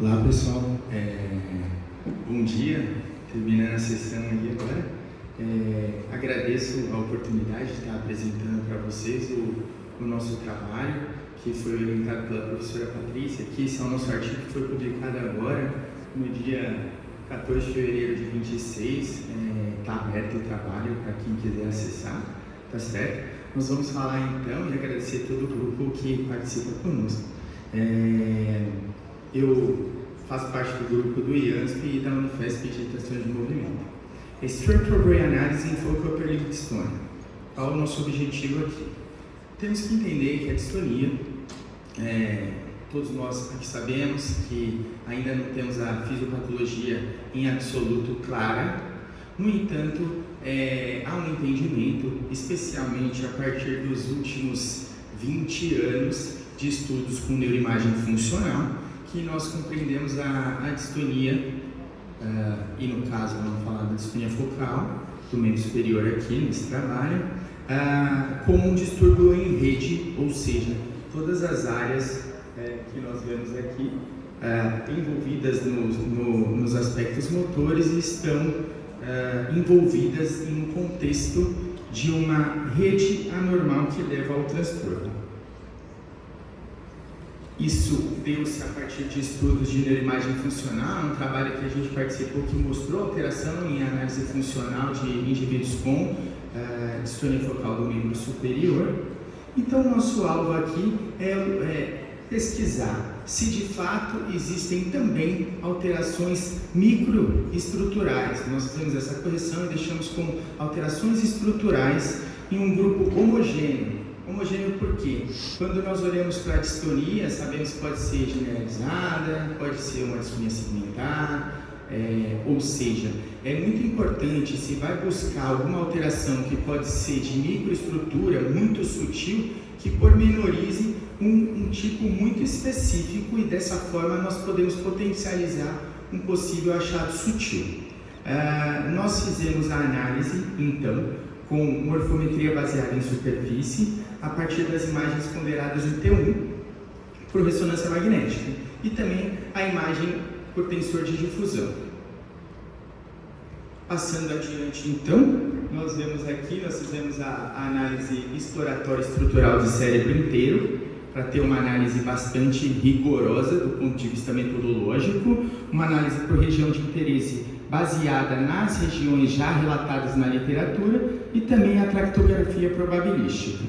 Olá pessoal, bom dia, terminando a sessão aí agora. Agradeço a oportunidade de estar apresentando para vocês o nosso trabalho, que foi orientado pela professora Patrícia, que esse é o nosso artigo que foi publicado agora, no dia 14 de fevereiro de 26, está aberto o trabalho para quem quiser acessar, tá certo? Nós vamos falar então e agradecer todo o grupo que participa conosco. Eu faço parte do grupo do IANSP e da Unifesp de Tensões de Movimento. Structural Brain Analysis in Focal Epileptic Dystonia. Qual é o nosso objetivo aqui? Temos que entender que a distonia, todos nós aqui sabemos que ainda não temos a fisiopatologia em absoluto clara. No entanto, há um entendimento, especialmente a partir dos últimos 20 anos de estudos com neuroimagem funcional, que nós compreendemos a distonia, e no caso vamos falar da distonia focal, do membro superior aqui nesse trabalho, como um distúrbio em rede, ou seja, todas as áreas que nós vemos aqui envolvidas nos aspectos motores estão envolvidas em um contexto de uma rede anormal que leva ao transtorno. Isso deu-se a partir de estudos de neuroimagem funcional, um trabalho que a gente participou que mostrou alteração em análise funcional de indivíduos com distonia focal do membro superior. Então, nosso alvo aqui é pesquisar se de fato existem também alterações microestruturais. Nós fizemos essa correção e deixamos como alterações estruturais em um grupo homogêneo. Homogêneo por quê? Quando nós olhamos para a distonia, sabemos que pode ser generalizada, pode ser uma distonia segmentar, ou seja, é muito importante, se vai buscar alguma alteração que pode ser de microestrutura muito sutil, que pormenorize um tipo muito específico e dessa forma nós podemos potencializar um possível achado sutil. Nós fizemos a análise, então, com morfometria baseada em superfície, a partir das imagens ponderadas em T1 por ressonância magnética e também a imagem por tensor de difusão. Passando adiante, então, nós fizemos a análise exploratória estrutural do cérebro inteiro, para ter uma análise bastante rigorosa do ponto de vista metodológico, uma análise por região de interesse baseada nas regiões já relatadas na literatura e também a tractografia probabilística.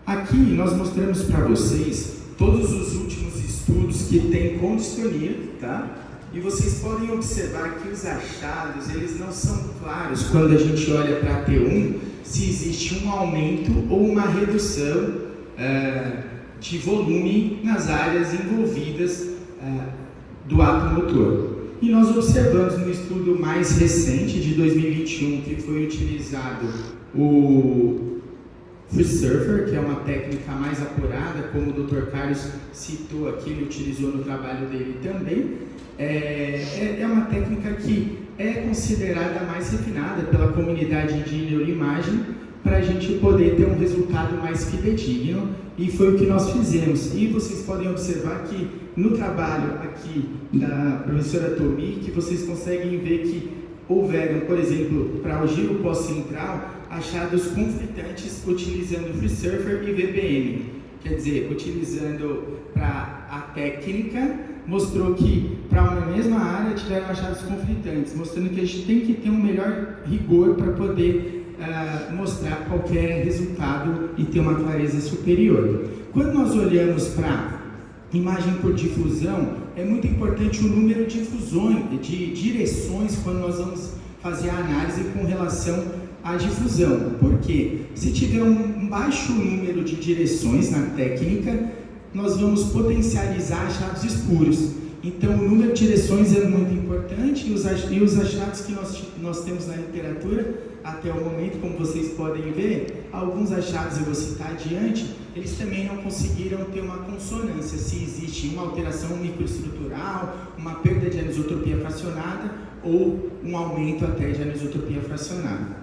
Aqui nós mostramos para vocês todos os últimos estudos que tem com distonia, tá? E vocês podem observar que os achados, eles não são claros quando a gente olha para a T1, se existe um aumento ou uma redução de volume nas áreas envolvidas do ato motor. E nós observamos no estudo mais recente, de 2021, que foi utilizado o Free Surfer, que é uma técnica mais apurada, como o Dr. Carlos citou aqui, ele utilizou no trabalho dele também. É uma técnica que é considerada mais refinada pela comunidade de neuroimagem, para a gente poder ter um resultado mais fidedigno, e foi o que nós fizemos. E vocês podem observar que no trabalho aqui da professora Tomi, que vocês conseguem ver que houveram, por exemplo, para o giro pós-central, achados conflitantes utilizando Free Surfer e VPM. Quer dizer, utilizando para a técnica, mostrou que para uma mesma área tiveram achados conflitantes, mostrando que a gente tem que ter um melhor rigor para poder mostrar qualquer resultado e ter uma clareza superior. Quando nós olhamos para imagem por difusão, é muito importante o número de de direções quando nós vamos fazer a análise com relação à difusão. Por quê? Se tiver um baixo número de direções na técnica, nós vamos potencializar achados escuros. Então, o número de direções é muito importante e os achados que nós temos na literatura, até o momento, como vocês podem ver, alguns achados, eu vou citar adiante, eles também não conseguiram ter uma consonância, se existe uma alteração microestrutural, uma perda de anisotropia fracionada ou um aumento até de anisotropia fracionada.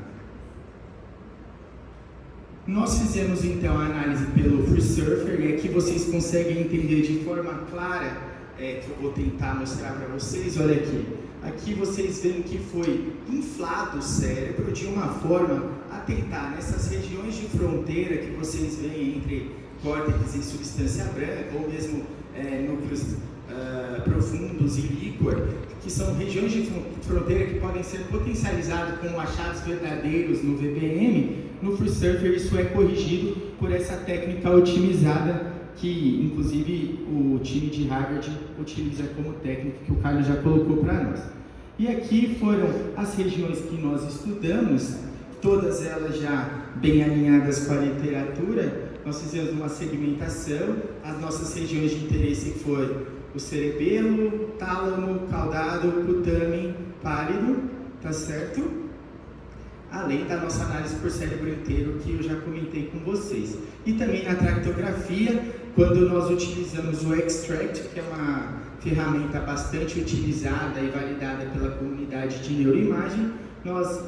Nós fizemos então a análise pelo Free Surfer e aqui vocês conseguem entender de forma clara que eu vou tentar mostrar para vocês. Olha aqui. Aqui vocês veem que foi inflado o cérebro de uma forma a tentar, nessas regiões de fronteira que vocês veem entre córtex e substância branca, ou mesmo núcleos profundos e líquor, que são regiões de fronteira que podem ser potencializadas como achados verdadeiros no VBM. No FreeSurfer isso é corrigido por essa técnica otimizada que, inclusive, o time de Harvard utiliza como técnica, que o Carlos já colocou para nós. E aqui foram as regiões que nós estudamos, todas elas já bem alinhadas com a literatura. Nós fizemos uma segmentação. As nossas regiões de interesse foram o cerebelo, tálamo, caudado, putamen, pálido, tá certo? Além da nossa análise por cérebro inteiro, que eu já comentei com vocês. E também na tractografia, quando nós utilizamos o Extract, que é uma ferramenta bastante utilizada e validada pela comunidade de neuroimagem, nós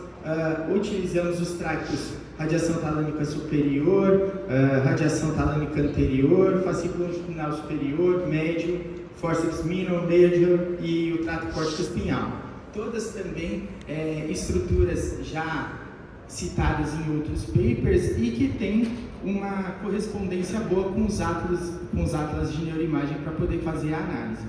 utilizamos os tractos radiação talâmica superior, radiação talâmica anterior, fascículo longitudinal superior, médio, forceps minor, major e o trato córtico espinhal. Todas também estruturas já citadas em outros papers e que têm uma correspondência boa com os atlas de neuroimagem para poder fazer a análise.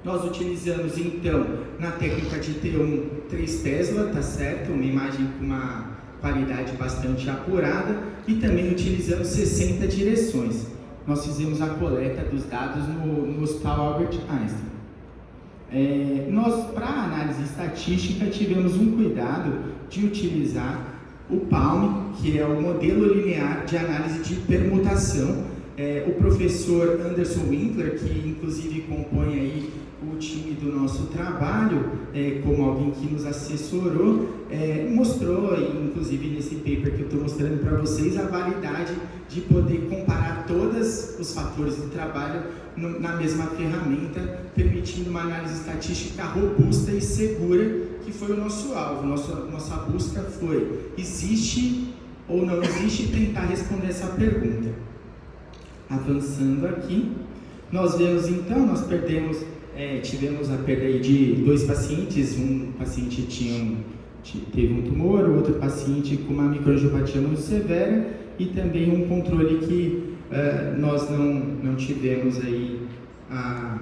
Nós utilizamos então na técnica de T1 3 Tesla, tá certo? Uma imagem com uma qualidade bastante apurada, e também utilizamos 60 direções. Nós fizemos a coleta dos dados no Hospital Albert Einstein. Nós, para a análise estatística, tivemos um cuidado de utilizar o PALM, que é o modelo linear de análise de permutação. O professor Anderson Winkler, que inclusive compõe aí o time do nosso trabalho, como alguém que nos assessorou, mostrou, inclusive nesse paper que eu estou mostrando para vocês, a validade de poder comparar todos os fatores do trabalho na mesma ferramenta, permitindo uma análise estatística robusta e segura, que foi o nosso alvo. Nossa busca foi: existe ou não existe? Tentar responder essa pergunta. Avançando aqui, nós vemos então, tivemos a perda de 2 pacientes. Um paciente teve um tumor, o outro paciente com uma microangiopatia muito severa, e também um controle que nós não tivemos aí a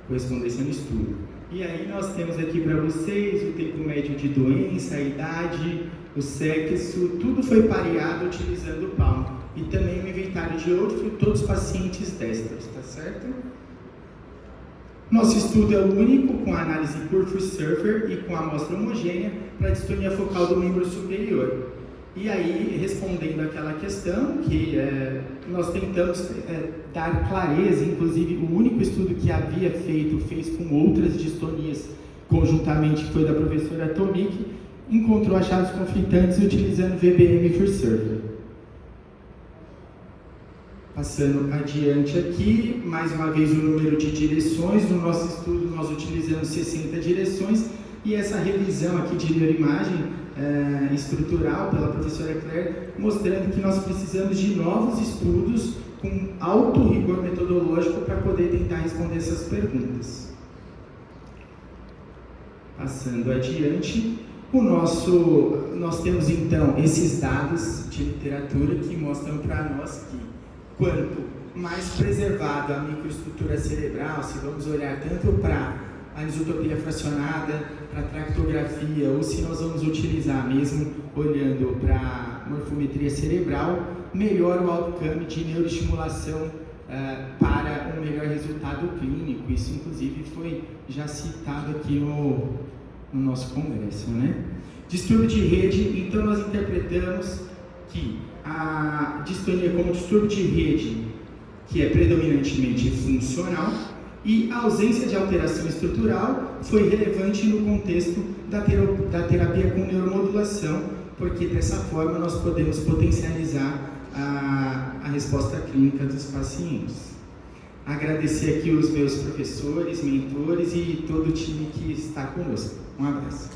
correspondência no estudo. E aí nós temos aqui para vocês o tempo médio de doença, a idade, o sexo, tudo foi pareado utilizando o PALM. E também o inventário de outros, todos os pacientes destros, tá certo? Nosso estudo é o único com a análise por FreeSurfer e com a amostra homogênea para a distonia focal do membro superior. E aí, respondendo àquela questão, que nós tentamos dar clareza, inclusive o único estudo que havia fez com outras distonias conjuntamente, foi da professora Tomik, encontrou achados conflitantes utilizando VBM FreeSurfer. Passando adiante aqui, mais uma vez o número de direções. No nosso estudo nós utilizamos 60 direções, e essa revisão aqui de neuroimagem estrutural pela professora Claire, mostrando que nós precisamos de novos estudos com alto rigor metodológico para poder tentar responder essas perguntas. Passando adiante, nós temos então esses dados de literatura que mostram para nós que quanto mais preservada a microestrutura cerebral, se vamos olhar tanto para a anisotropia fracionada, para a tractografia, ou se nós vamos utilizar mesmo olhando para a morfometria cerebral, melhor o outcome de neuroestimulação para um melhor resultado clínico. Isso, inclusive, foi já citado aqui no nosso congresso, né? Distúrbio de rede, então nós interpretamos que a distonia como distúrbio de rede, que é predominantemente funcional, e a ausência de alteração estrutural foi relevante no contexto da terapia com neuromodulação, porque dessa forma nós podemos potencializar a resposta clínica dos pacientes. Agradecer aqui os meus professores, mentores e todo o time que está conosco. Um abraço.